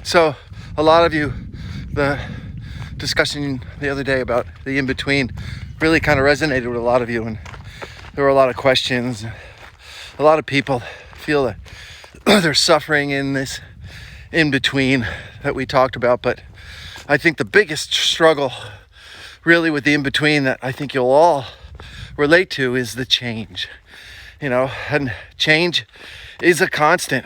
So a lot of you, the discussion the other day about the in-between really kind of resonated with a lot of you, and there were a lot of questions. A lot of people feel that they're suffering in this in-between that we talked about, but I think the biggest struggle really with the in-between that I think you'll all relate to is the change. And change is a constant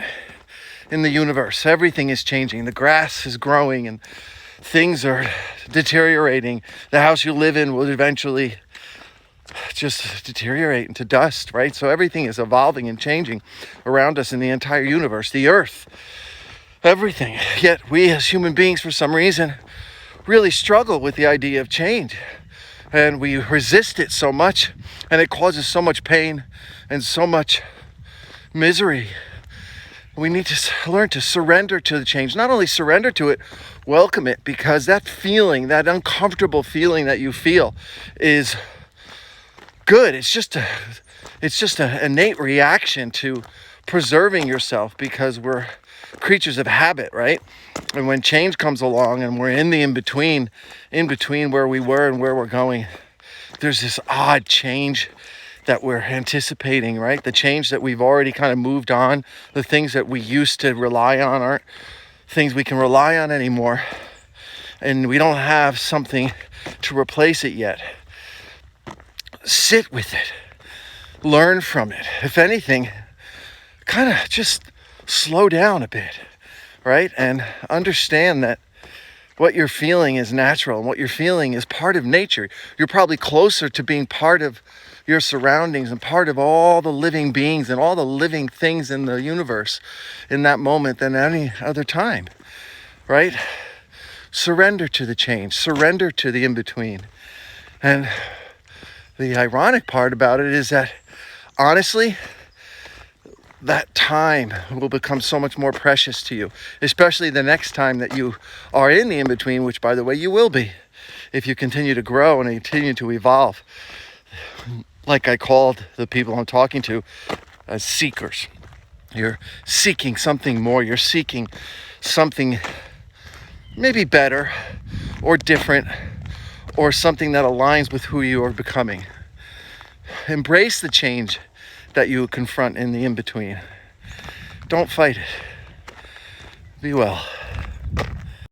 in the universe. Everything is changing. The grass is growing and things are deteriorating. The house you live in will eventually just deteriorate into dust, right? So everything is evolving and changing around us in the entire universe, the earth, everything. Yet we as human beings, for some reason, really struggle with the idea of change. And we resist it so much, and it causes so much pain and so much misery. We need to learn to surrender to the change. Not only surrender to it, welcome it, because that feeling, that uncomfortable feeling that you feel is good. It's just an innate reaction to preserving yourself, because we're creatures of habit, right? And when change comes along and we're in the in-between where we were and where we're going, there's this odd change that we're anticipating, right? The change that we've already kind of moved on. The things that we used to rely on aren't things we can rely on anymore. And we don't have something to replace it yet. Sit with it. Learn from it. If anything, kind of just slow down a bit, right? And understand that what you're feeling is natural and what you're feeling is part of nature. You're probably closer to being part of your surroundings and part of all the living beings and all the living things in the universe in that moment than any other time, right? Surrender to the change, surrender to the in-between. And the ironic part about it is that, honestly, that time will become so much more precious to you, especially the next time that you are in the in-between, which, by the way, you will be if you continue to grow and continue to evolve. Like I called the people I'm talking to as seekers. You're seeking something more. You're seeking something maybe better or different, or something that aligns with who you are becoming. Embrace the change that you confront in the in-between. Don't fight it. Be well.